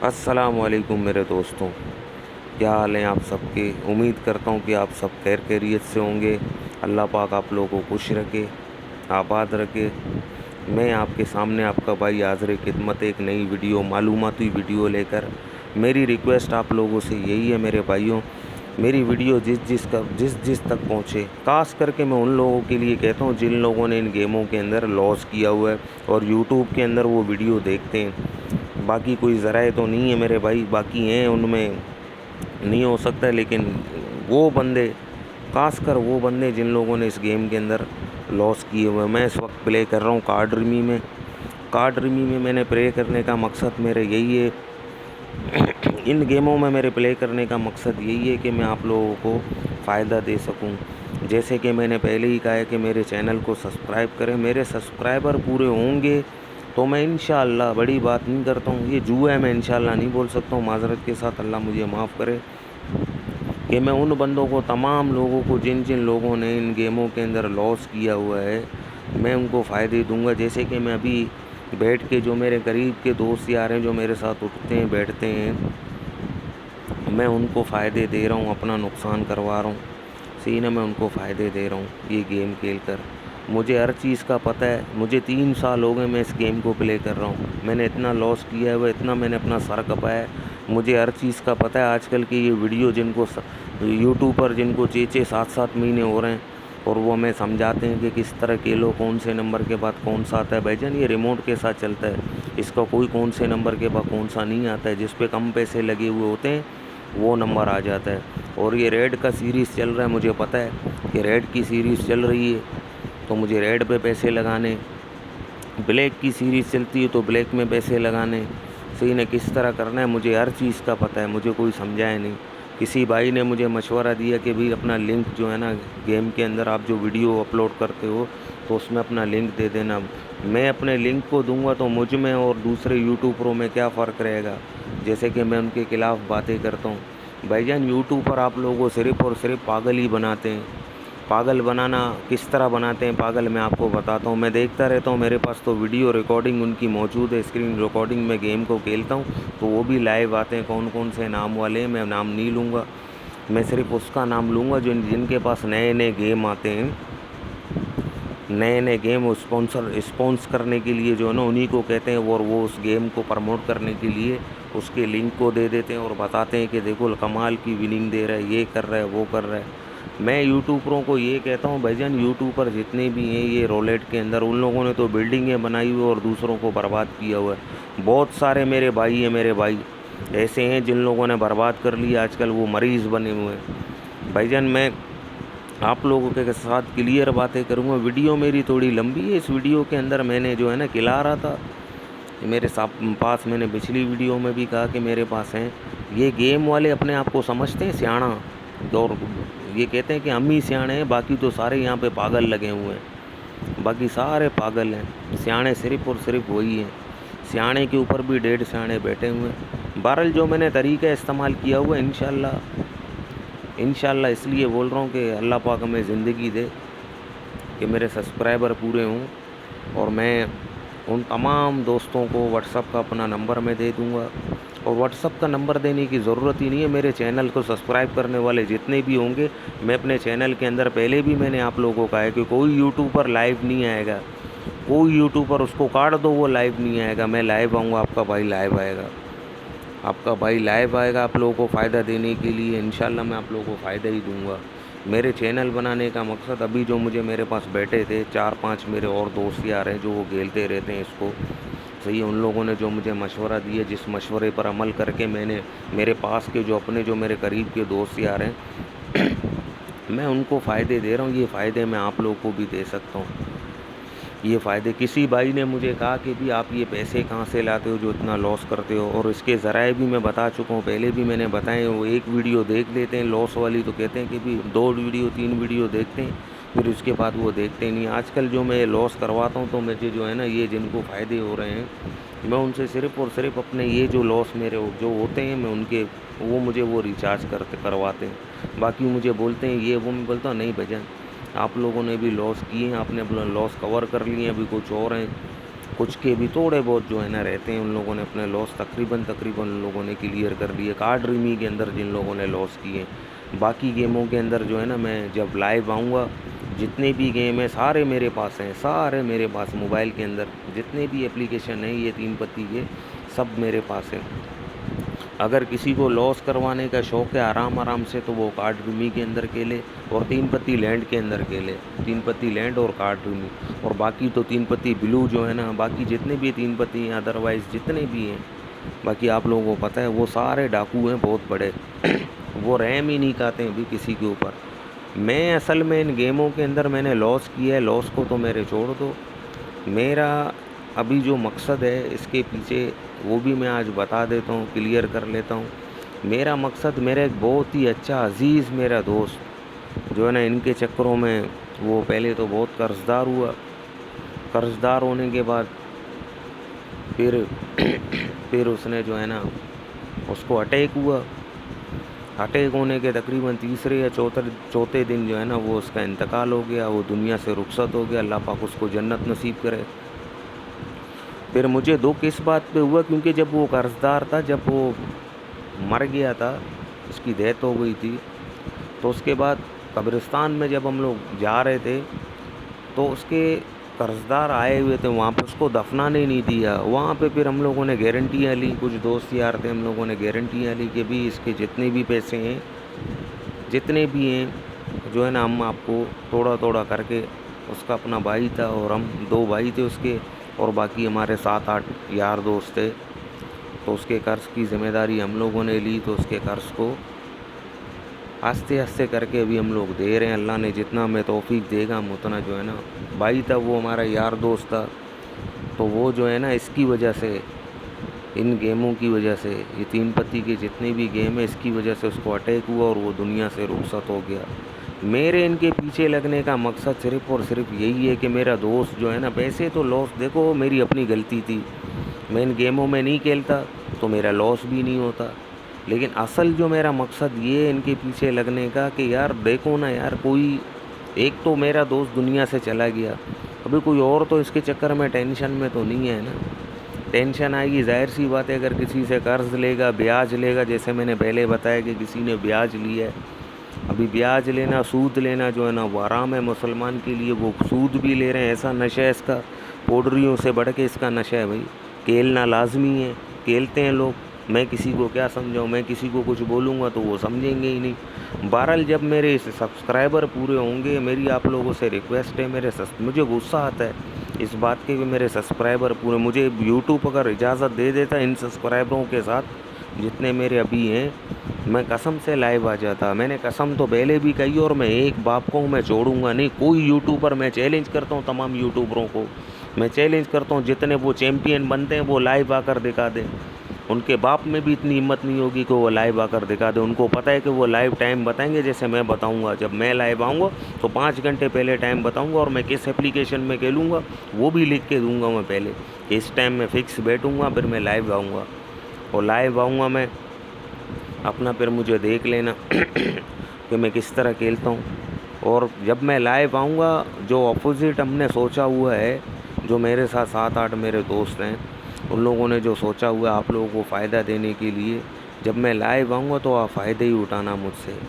السلام علیکم میرے دوستوں، کیا حال ہیں آپ سب کے؟ امید کرتا ہوں کہ آپ سب خیر خیریت سے ہوں گے۔ اللہ پاک آپ لوگوں کو خوش رکھے، آباد رکھے۔ میں آپ کے سامنے آپ کا بھائی حاضر خدمت ایک نئی ویڈیو، معلوماتی ویڈیو لے کر۔ میری ریکویسٹ آپ لوگوں سے یہی ہے میرے بھائیوں، میری ویڈیو جس تک پہنچے، خاص کر کے میں ان لوگوں کے لیے کہتا ہوں جن لوگوں نے ان گیموں کے اندر لاس کیا ہوا ہے اور یوٹیوب کے اندر وہ ویڈیو دیکھتے ہیں۔ باقی کوئی ذرائع تو نہیں ہے میرے بھائی، باقی ہیں ان میں نہیں ہو سکتا، لیکن وہ بندے، خاص کر وہ بندے جن لوگوں نے اس گیم کے اندر لاس کیے ہوئے ہیں۔ میں اس وقت پلے کر رہا ہوں کارڈ رمی میں۔ کارڈ رمی میں میں نے پلے کرنے کا مقصد میرا یہی ہے، ان گیموں میں میرے پلے کرنے کا مقصد یہی ہے کہ میں آپ لوگوں کو فائدہ دے سکوں۔ جیسے کہ میں نے پہلے ہی کہا ہے کہ میرے چینل کو سبسکرائب کریں۔ میرے سبسکرائبر پورے ہوں گے تو میں انشاءاللہ، بڑی بات نہیں کرتا ہوں، یہ جوا ہے، میں انشاءاللہ نہیں بول سکتا ہوں، معذرت کے ساتھ، اللہ مجھے معاف کرے، کہ میں ان بندوں کو، تمام لوگوں کو جن لوگوں نے ان گیموں کے اندر لاس کیا ہوا ہے، میں ان کو فائدے دوں گا۔ جیسے کہ میں ابھی بیٹھ کے، جو میرے قریب کے دوست یار ہیں جو میرے ساتھ اٹھتے ہیں بیٹھتے ہیں، میں ان کو فائدے دے رہا ہوں، اپنا نقصان کروا رہا ہوں، صحیح نا، میں ان کو فائدے دے رہا ہوں یہ گیم کھیل کر۔ مجھے ہر چیز کا پتہ ہے، مجھے 3 سال ہو گئے میں اس گیم کو پلے کر رہا ہوں، میں نے اتنا لاس کیا ہے وہ، اتنا میں نے اپنا سر کپایا ہے، مجھے ہر چیز کا پتہ ہے۔ آج کل کی یہ ویڈیو جن کو یوٹیوب پر جن کو 6-7 مہینے ہو رہے ہیں اور وہ ہمیں سمجھاتے ہیں کہ کس طرح کھیلو، کون سے نمبر کے بعد کون سا آتا ہے، بھائی جان یہ ریموٹ کے ساتھ چلتا ہے، اس کا کوئی کون سے نمبر کے بعد کون سا نہیں آتا ہے، جس پہ کم پیسے لگے ہوئے ہوتے ہیں وہ نمبر آ جاتا ہے۔ اور یہ ریڈ کا سیریز چل رہا ہے، مجھے پتہ ہے کہ ریڈ کی سیریز چل رہی ہے تو مجھے ریڈ پہ پیسے لگانے، بلیک کی سیریز چلتی ہے تو بلیک میں پیسے لگانے، صحیح نے، کس طرح کرنا ہے مجھے ہر چیز کا پتہ ہے، مجھے کوئی سمجھائے نہیں۔ کسی بھائی نے مجھے مشورہ دیا کہ بھائی اپنا لنک جو ہے نا گیم کے اندر، آپ جو ویڈیو اپلوڈ کرتے ہو تو اس میں اپنا لنک دے دینا۔ میں اپنے لنک کو دوں گا تو مجھ میں اور دوسرے یوٹیوبروں میں کیا فرق رہے گا؟ جیسے کہ میں ان کے خلاف باتیں کرتا ہوں، بھائی جان یوٹیوب پر آپ لوگوں کو صرف اور صرف پاگل ہی بناتے ہیں۔ پاگل بنانا کس طرح بناتے ہیں پاگل، میں آپ کو بتاتا ہوں، میں دیکھتا رہتا ہوں، میرے پاس تو ویڈیو ریکارڈنگ ان کی موجود ہے، اسکرین ریکارڈنگ میں گیم کو کھیلتا ہوں تو وہ بھی لائیو آتے ہیں، کون کون سے نام والے ہیں، میں نام نہیں لوں گا، میں صرف اس کا نام لوں گا جن کے پاس نئے گیم آتے ہیں، نئے گیم اسپانسر کرنے کے لیے جو ہے نا انہی کو کہتے ہیں، اور وہ اس گیم کو پروموٹ کرنے کے لیے اس کے لنک کو دے دیتے ہیں اور بتاتے ہیں کہ دیکھو کمال کی وننگ دے رہا ہے، یہ کر رہا ہے، وہ کر رہا ہے۔ میں یوٹیوبروں کو یہ کہتا ہوں، بھائی جان یوٹیوبر جتنے بھی ہیں یہ رولٹ کے اندر، ان لوگوں نے تو بلڈنگیں بنائی ہوئی اور دوسروں کو برباد کیا ہوا ہے۔ بہت سارے میرے بھائی ہیں، میرے بھائی ایسے ہیں جن لوگوں نے برباد کر لیا، آج کل وہ مریض بنے ہوئے ہیں۔ بھائی جان میں آپ لوگوں کے ساتھ کلیئر باتیں کروں گا، ویڈیو میری تھوڑی لمبی ہے، اس ویڈیو کے اندر میں نے جو ہے نا کھلا رہا تھا میرے پاس، میں نے پچھلی ویڈیو میں بھی کہا کہ میرے پاس ہیں، یہ گیم والے اپنے آپ کو سمجھتے ہیں سیاڑا، اور یہ کہتے ہیں کہ ہم ہی سیاڑے ہیں، باقی تو سارے یہاں پہ پاگل لگے ہوئے ہیں، باقی سارے پاگل ہیں، سیاڑے صرف اور صرف وہی ہیں، سیاڑے کے اوپر بھی 1.5 سیاڑے بیٹھے ہوئے ہیں۔ بہرحال جو میں نے طریقہ استعمال کیا ہوا انشاءاللہ اس لیے بول رہا ہوں کہ اللہ پاک ہمیں زندگی دے کہ میرے سبسکرائبر پورے ہوں، اور میں ان تمام دوستوں کو واٹس اپ کا اپنا نمبر میں دے دوں گا، اور واٹس اپ کا نمبر دینے کی ضرورت ہی نہیں ہے، میرے چینل کو سبسکرائب کرنے والے جتنے بھی ہوں گے، میں اپنے چینل کے اندر پہلے بھی میں نے آپ لوگوں کو کہا ہے کہ کوئی یوٹیوبر لائیو نہیں آئے گا، کوئی یوٹیوبر اس کو کاٹ دو وہ لائیو نہیں آئے گا، میں لائیو آؤں گا، آپ کا بھائی لائیو آئے گا، آپ کا بھائی لائیو آئے گا آپ لوگوں کو فائدہ دینے کے لیے، انشاءاللہ میں آپ لوگوں کو فائدہ ہی دوں گا۔ میرے چینل بنانے کا مقصد، ابھی جو مجھے میرے پاس بیٹھے تھے 4-5 میرے اور دوست یار ہیں جو وہ کھیلتے رہتے ہیں اس کو، صحیح، ان لوگوں نے جو مجھے مشورہ دیا، جس مشورے پر عمل کر کے میں نے، میرے پاس کے جو اپنے جو میرے قریب کے دوست یار ہیں میں ان کو فائدے دے رہا ہوں، یہ فائدے میں آپ لوگوں کو بھی دے سکتا ہوں۔ یہ فائدے، کسی بھائی نے مجھے کہا کہ بھی آپ یہ پیسے کہاں سے لاتے ہو جو اتنا لاس کرتے ہو، اور اس کے ذرائع بھی میں بتا چکا ہوں، پہلے بھی میں نے بتائے، وہ ایک ویڈیو دیکھ لیتے ہیں لاس والی تو کہتے ہیں کہ بھی 2 ویڈیو 3 ویڈیو دیکھتے ہیں، پھر اس کے بعد وہ دیکھتے نہیں۔ آج کل جو میں لاس کرواتا ہوں تو مجھے جو ہے نا یہ جن کو فائدے ہو رہے ہیں، میں ان سے صرف اور صرف اپنے یہ جو لاس میرے جو ہوتے ہیں میں ان کے، وہ مجھے وہ ریچارج کرواتے ہیں، باقی مجھے بولتے ہیں یہ وہ، میں بولتا ہوں نہیں بھجن، آپ لوگوں نے بھی لاس کیے ہیں، آپ نے اپنا لاس کور کر لیے ہیں، ابھی کچھ اور ہیں، کچھ کے بھی تھوڑے بہت جو ہے نا رہتے ہیں، ان لوگوں نے اپنے لاس تقریباً ان لوگوں نے کلیئر کر لیے. کارڈ ریمی کے اندر جن لوگوں نے لاس کیے، باقی گیموں کے اندر جو ہے نا میں جب لائیو آؤں گا جتنے بھی گیم ہیں سارے میرے پاس ہیں، سارے میرے پاس موبائل کے اندر جتنے بھی اپلیکیشن ہیں یہ 3 پتی کے سب میرے پاس ہیں. اگر کسی کو لاس کروانے کا شوق ہے آرام سے تو وہ کارڈ ریمی کے اندر کھیلے اور 3 پتی لینڈ کے اندر کھیلے. 3 پتی لینڈ اور کارڈ ریمی، اور باقی تو 3 پتی بلو جو ہے نا، باقی جتنے بھی 3 پتی ہیں ادروائز جتنے بھی ہیں، باقی آپ لوگوں کو پتہ ہے وہ سارے ڈاکو ہیں بہت بڑے. وہ رحم ہی نہیں کھاتے ہیں بھی کسی کے اوپر. میں اصل میں ان گیموں کے اندر میں نے لاس کیا ہے، لاس کو تو میرے چھوڑ دو. میرا ابھی جو مقصد ہے اس کے پیچھے وہ بھی میں آج بتا دیتا ہوں، کلیئر کر لیتا ہوں. میرا مقصد، میرا ایک بہت ہی اچھا عزیز میرا دوست جو ہے نا، ان کے چکروں میں وہ پہلے تو بہت قرض دار ہوا. قرض دار ہونے کے بعد پھر اس نے جو ہے نا اس کو اٹیک ہوا. اٹیک ہونے کے تقریباً تیسرے یا چوتھے دن جو ہے نا وہ اس کا انتقال ہو گیا، وہ دنیا سے رخصت ہو گیا. اللہ پاک اس کو جنت نصیب کرے. پھر مجھے دکھ اس بات پہ ہوا کیونکہ جب وہ قرض دار تھا، جب وہ مر گیا تھا، اس کی ڈیتھ ہو گئی تھی، تو اس کے بعد قبرستان میں جب ہم لوگ جا رہے تھے تو اس کے قرض دار آئے ہوئے تھے، وہاں پہ اس کو دفنانے نہیں دیا. وہاں پہ پھر ہم لوگوں نے گارنٹیاں لی، کچھ دوست یار تھے، ہم لوگوں نے گارنٹیاں لی کہ بھی اس کے جتنے بھی پیسے ہیں، جتنے بھی ہیں جو ہے نا ہم آپ کو تھوڑا کر کے. اس کا اپنا بھائی تھا اور ہم 2 بھائی تھے اس کے، اور باقی ہمارے 7-8 یار دوست تھے. تو اس کے قرض کی ذمہ داری ہم لوگوں نے لی، تو اس کے قرض کو آہستہ کر کے ابھی ہم لوگ دے رہے ہیں. اللہ نے جتنا ہمیں توفیق دے گا ہم اتنا جو ہے نا. بھائی تھا وہ ہمارا یار دوست تھا، تو وہ جو ہے نا اس کی وجہ سے، ان گیموں کی وجہ سے، یہ 3 پتی کے جتنے بھی گیم ہیں اس کی وجہ سے اس کو اٹیک ہوا اور وہ دنیا سے رخصت ہو گیا. میرے ان کے پیچھے لگنے کا مقصد صرف اور صرف یہی ہے کہ میرا دوست جو ہے نا، پیسے تو لاس، دیکھو میری اپنی غلطی تھی، میں ان گیموں میں نہیں کھیلتا تو میرا لاس بھی نہیں ہوتا. لیکن اصل جو میرا مقصد یہ ہے ان کے پیچھے لگنے کا کہ یار دیکھو نا یار، کوئی ایک تو میرا دوست دنیا سے چلا گیا، ابھی کوئی اور تو اس کے چکر میں ٹینشن میں تو نہیں ہے نا. ٹینشن آئے گی، ظاہر سی بات ہے. اگر کسی سے قرض لے گا، بیاج لے گا، جیسے میں نے پہلے بتایا کہ کسی نے بیاج لیا ہے. ابھی بیاج لینا، سود لینا جو ہے نا وہ حرام ہے مسلمان کے لیے. وہ سود بھی لے رہے ہیں، ایسا نشہ ہے اس کا، پوڈریوں سے بڑھ کے اس کا نشہ ہے بھائی. کھیلنا لازمی ہے، کھیلتے ہیں لوگ. میں کسی کو کیا سمجھاؤں، میں کسی کو کچھ بولوں گا تو وہ سمجھیں گے ہی نہیں. بہرحال جب میرے سبسکرائبر پورے ہوں گے، میری آپ لوگوں سے ریکویسٹ ہے، مجھے غصہ آتا ہے اس بات کے کہ میرے سبسکرائبر پورے، مجھے یوٹیوب اگر اجازت دے دیتا ان سبسکرائبروں کے ساتھ جتنے میرے ابھی ہیں، میں قسم سے لائیو آ جاتا. میں نے قسم تو پہلے بھی کہی اور میں ایک باپ کو میں چھوڑوں گا نہیں. کوئی یوٹیوبر، میں چیلنج کرتا ہوں تمام یوٹیوبروں کو، میں چیلنج کرتا ہوں جتنے وہ چیمپئن بنتے ہیں وہ لائیو آ کر دکھا دیں. ان کے باپ میں بھی اتنی ہمت نہیں ہوگی کہ وہ لائیو آ کر دکھا دیں. ان کو پتہ ہے کہ وہ لائیو ٹائم بتائیں گے جیسے میں بتاؤں گا. جب میں لائیو آؤں گا تو 5 گھنٹے پہلے ٹائم بتاؤں گا، اور میں کس اپلیکیشن میں کھیلوں گا وہ بھی لکھ کے دوں گا میں پہلے کہ اس ٹائم میں فکس بیٹھوں گا، پھر میں لائیو آؤں گا. اور لائیو آؤں گا میں اپنا، پھر مجھے دیکھ لینا کہ میں کس طرح کھیلتا ہوں. اور جب میں لائیو آؤں گا، جو اپوزٹ ہم نے سوچا ہوا ہے، جو میرے ساتھ 7-8 میرے دوست ہیں، ان لوگوں نے جو سوچا ہوا ہے آپ لوگوں کو فائدہ دینے کے لیے، جب میں لائیو آؤں گا تو آپ فائدہ ہی اٹھانا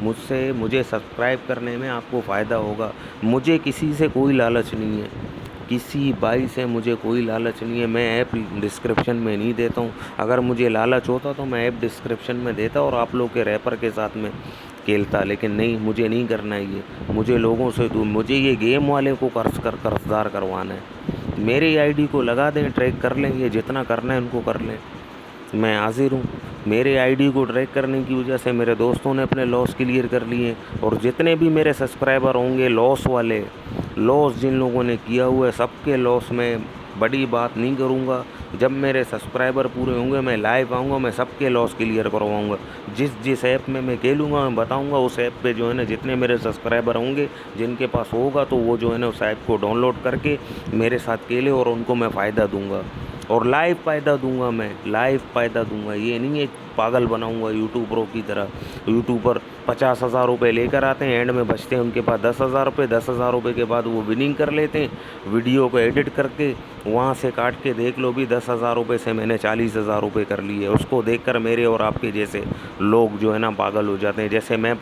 مجھے سبسکرائب کرنے میں آپ کو فائدہ ہوگا. مجھے کسی سے کوئی لالچ نہیں ہے، کسی بھائی سے مجھے کوئی لالچ نہیں ہے. میں ایپ ڈسکرپشن میں نہیں دیتا ہوں. اگر مجھے لالچ ہوتا تو میں ایپ ڈسکرپشن میں دیتا اور آپ لوگ کے ریپر کے ساتھ میں کھیلتا، لیکن نہیں، مجھے نہیں کرنا ہے یہ. مجھے لوگوں سے مجھے یہ گیم والے کو قرض دار کروانا ہے. میری آئی ڈی کو لگا دیں، ٹریک کر لیں، یہ جتنا کرنا ہے ان کو کر لیں، میں حاضر ہوں. میرے آئی ڈی کو ٹریک کرنے کی وجہ سے میرے دوستوں نے اپنے لاس کلیئر کر لیے. اور جتنے بھی میرے سبسکرائبر ہوں گے لاس والے، لاس جن لوگوں نے کیا ہوا ہے، سب کے لاس میں بڑی بات نہیں کروں گا. جب میرے سبسکرائبر پورے ہوں گے میں لائیو آؤں گا، میں سب کے لاس کلیئر کرواؤں گا. جس ایپ میں کھیلوں گا میں بتاؤں گا، اس ایپ پہ جو ہے نا جتنے میرے سبسکرائبر ہوں گے، جن کے پاس ہوگا تو وہ جو ہے نا اس ایپ کو ڈاؤن لوڈ کر کے میرے ساتھ کھیلے اور ان کو میں فائدہ دوں گا. اور لائیو فائدہ دوں گا، میں لائیو فائدہ دوں گا، یہ نہیں ہے پاگل بناؤں گا یوٹیوبروں کی طرح۔ یوٹیوبر 50,000 روپے لے کر آتے ہیں، اینڈ میں بچتے ہیں ان کے پاس 10,000 روپے، 10,000 روپے کے بعد وہ وننگ کر لیتے ہیں، ویڈیو کو ایڈٹ کر کے وہاں سے کاٹ کے دیکھ لو بھی 10,000 روپے سے میں نے 40,000 روپے کر لیے۔ اس کو دیکھ کر میرے اور آپ کے جیسے لوگ جو ہے نا پاگل ہو جاتے ہیں، جیسے میں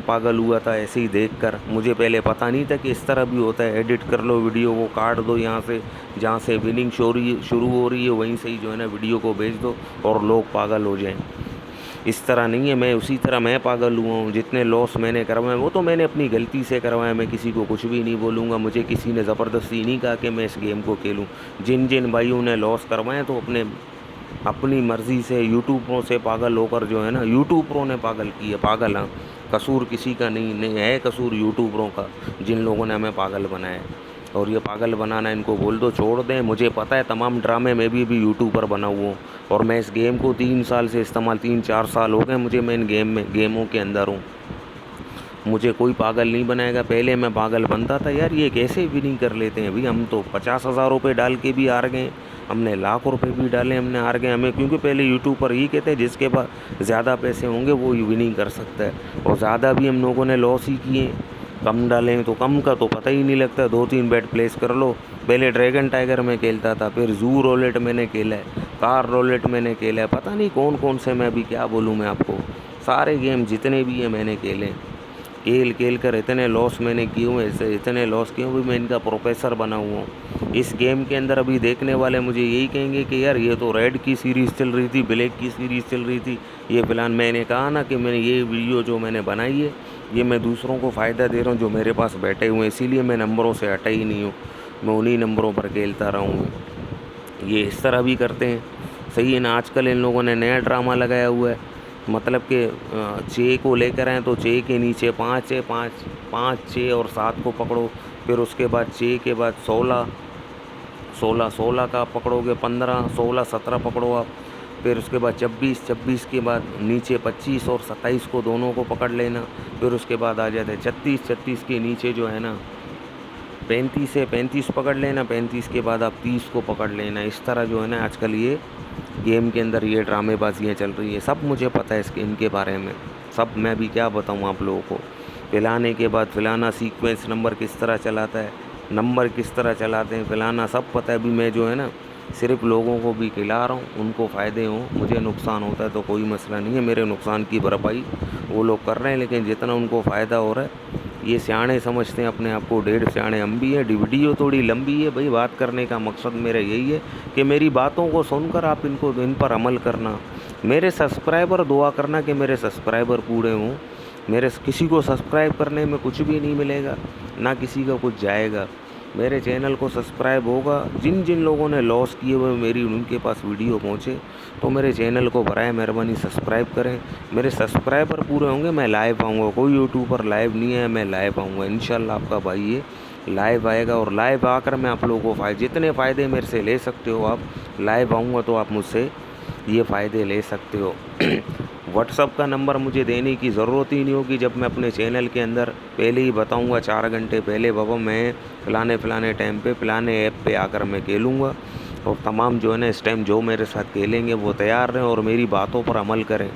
پاگل ہوا تھا ایسے ہی دیکھ کر۔ مجھے پہلے پتہ نہیں تھا کہ اس طرح بھی ہوتا ہے، ایڈٹ کر لو ویڈیو کو، کاٹ دو یہاں سے، جہاں سے وننگ شروع ہو رہی ہے وہیں سے ہی جو ہے نا ویڈیو کو بھیج دو اور لوگ پاگل ہو جائیں۔ اس طرح نہیں ہے، میں اسی طرح میں پاگل ہوا ہوں۔ جتنے لاس میں نے کروائے وہ تو میں نے اپنی غلطی سے کروایا، میں کسی کو کچھ بھی نہیں بولوں گا، مجھے کسی نے زبردستی نہیں کہا کہ میں اس گیم کو کھیلوں۔ جن بھائیوں نے لاس کروائے تو اپنی مرضی سے یوٹیوبروں سے پاگل ہو کر جو ہے نا، یوٹیوبروں نے پاگل کیا، پاگل ہاں، قصور کسی کا نہیں ہے، قصور یوٹیوبروں کا، جن لوگوں نے ہمیں پاگل بنایا ہے۔ اور یہ پاگل بنانا ان کو بول دو چھوڑ دیں، مجھے پتہ ہے تمام ڈرامے میں بھی یوٹیوبر بنا ہوا ہوں، اور میں اس گیم کو 3 سال سے استعمال 3-4 سال ہو گئے مجھے، میں ان گیموں کے اندر ہوں، مجھے کوئی پاگل نہیں بنائے گا۔ پہلے میں پاگل بنتا تھا یار یہ کیسے وننگ کر لیتے ہیں، ہم تو 50,000 روپے ڈال کے بھی ہار گئے، ہم نے لاکھ روپے بھی ڈالے ہم نے ہار گئے، ہمیں کیونکہ پہلے یوٹیوب پر یہ کہتے ہیں جس کے پاس زیادہ پیسے ہوں گے وہ وننگ کر سکتا ہے، اور زیادہ بھی ہم لوگوں نے لاس ہی کیے، کم ڈالیں تو کم کا تو پتہ ہی نہیں لگتا، 2-3 بیٹ پلیس کر لو۔ پہلے ڈریگن ٹائیگر میں کھیلتا تھا، پھر زو رولٹ میں نے کھیلا ہے، کار رولٹ میں نے کھیلا ہے، پتہ نہیں کون سے، میں ابھی کیا بولوں میں آپ کو، سارے گیم جتنے بھی ہیں میں نے کھیلے، کھیل کر اتنے لاس میں نے کیے ہوئے، اتنے لاس کیے ہوئے، میں ان کا پروفیسر بنا ہوا ہوں۔ اس گیم کے اندر ابھی دیکھنے والے مجھے یہی کہیں گے کہ یار یہ تو ریڈ کی سیریز چل رہی تھی، بلیک کی سیریز چل رہی تھی، یہ پلان، میں نے کہا نا کہ میں نے یہ ویڈیو جو میں نے بنائی ہے یہ میں دوسروں کو فائدہ دے رہا ہوں جو میرے پاس بیٹھے ہوئے ہیں، اسی لیے میں نمبروں سے ہٹا ہی نہیں ہوں، میں انہی نمبروں پر کھیلتا رہا ہوں۔ یہ اس طرح بھی کرتے ہیں، صحیح ہے نا۔ آج کل ان لوگوں نے نیا ڈرامہ لگایا ہوا ہے، مطلب کہ 6 کو لے کر آئیں تو 6 کے نیچے 5 ہے، 5 6 اور 7 کو پکڑو، پھر اس کے بعد 6 کے بعد 16 کا پکڑو گے، 15 16 17 پکڑو آپ، پھر اس کے بعد 24 کے بعد نیچے 25 اور 27 کو دونوں کو پکڑ لینا، پھر اس کے بعد آ جاتے ہیں 36 کے نیچے جو ہے نا 35 ہے، 35 پکڑ لینا، 35 کے بعد آپ 30 کو پکڑ لینا۔ اس طرح جو ہے نا آج کل یہ گیم کے اندر یہ ڈرامے بازیاں چل رہی ہے، سب مجھے پتہ ہے ان کے بارے میں، سب میں بھی کیا بتاؤں آپ لوگوں کو۔ پلانے کے بعد فلانا سیکوینس نمبر کس طرح چلاتا ہے، نمبر کس طرح چلاتے ہیں، فلانا سب پتہ ہے۔ ابھی میں جو ہے نا صرف لوگوں کو بھی کھلا رہا ہوں، ان کو فائدے ہوں، مجھے نقصان ہوتا ہے تو کوئی مسئلہ نہیں ہے، میرے نقصان کی بھرپائی وہ لوگ کر رہے ہیں، لیکن جتنا ان کو فائدہ ہو رہا ہے یہ سیانے سمجھتے ہیں اپنے آپ کو، 1.5 سیانے ہم بھی ہیں۔ ویڈیو تھوڑی لمبی ہے بھائی، بات کرنے کا مقصد میرا یہی ہے کہ میری باتوں کو سن کر آپ ان پر عمل کرنا، میرے سبسکرائبر دعا کرنا کہ میرے سبسکرائبر پورے ہوں، کسی کو سبسکرائب کرنے میں کچھ بھی نہیں ملے گا، نہ کسی کا کچھ جائے گا، میرے چینل کو سبسکرائب ہوگا، جن لوگوں نے لاس کیے ہوئے میری ان کے پاس ویڈیو پہنچے تو میرے چینل کو برائے مہربانی سبسکرائب کریں، میرے سبسکرائبر پورے ہوں گے میں لائیو آؤں گا، کوئی یوٹیوبر لائیو نہیں ہے، میں لائیو آؤں گا انشاءاللہ، آپ کا بھائی یہ لائیو آئے گا، اور لائیو آ کر میں آپ لوگوں کو جتنے فائدے میرے سے لے سکتے ہو آپ، لائیو آؤں گا تو آپ مجھ سے یہ فائدے لے سکتے ہو۔ واٹس ایپ کا نمبر مجھے دینے کی ضرورت ہی نہیں ہوگی، جب میں اپنے چینل کے اندر پہلے ہی بتاؤں گا 4 گھنٹے پہلے، بابا میں فلانے ٹائم پہ فلانے ایپ پہ آ کر میں کھیلوں گا، اور تمام جو ہے نا اس ٹائم جو میرے ساتھ کھیلیں گے وہ تیار رہیں اور میری باتوں پر عمل کریں،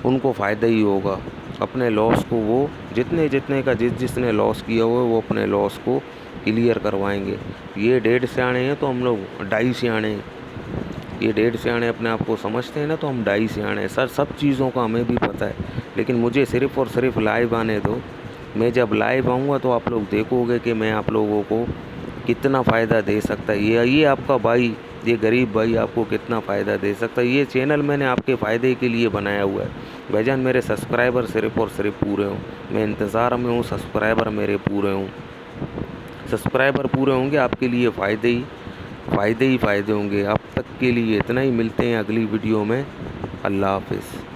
ان کو فائدہ ہی ہوگا، اپنے لاس کو وہ جتنے کا جس نے لاس کیا ہوا ہے وہ اپنے لاس کو کلیئر کروائیں گے۔ یہ 1.5 سیانے ہیں تو ہم لوگ 2.5 سیانے ہیں، یہ 1.5 سیانے اپنے آپ کو سمجھتے ہیں نا تو ہم 2.5 سیانے ہیں، سب چیزوں کا ہمیں بھی پتہ ہے، لیکن مجھے صرف اور صرف لائیو آنے دو، میں جب لائیو آؤں گا تو آپ لوگ دیکھو گے کہ میں آپ لوگوں کو کتنا فائدہ دے سکتا ہے، یہ آپ کا بھائی، یہ غریب بھائی آپ کو کتنا فائدہ دے سکتا ہے۔ یہ چینل میں نے آپ کے فائدے کے لیے بنایا ہوا ہے بھائی جان، میرے سبسکرائبر صرف اور صرف پورے ہوں، میں انتظار میں ہوں، سبسکرائبر میرے پورے ہوں، سبسکرائبر پورے ہوں گے آپ کے لیے فائدے ہی فائدے ہوں گے۔ اب تک کے لیے اتنا ہی، ملتے ہیں اگلی ویڈیو میں، اللہ حافظ۔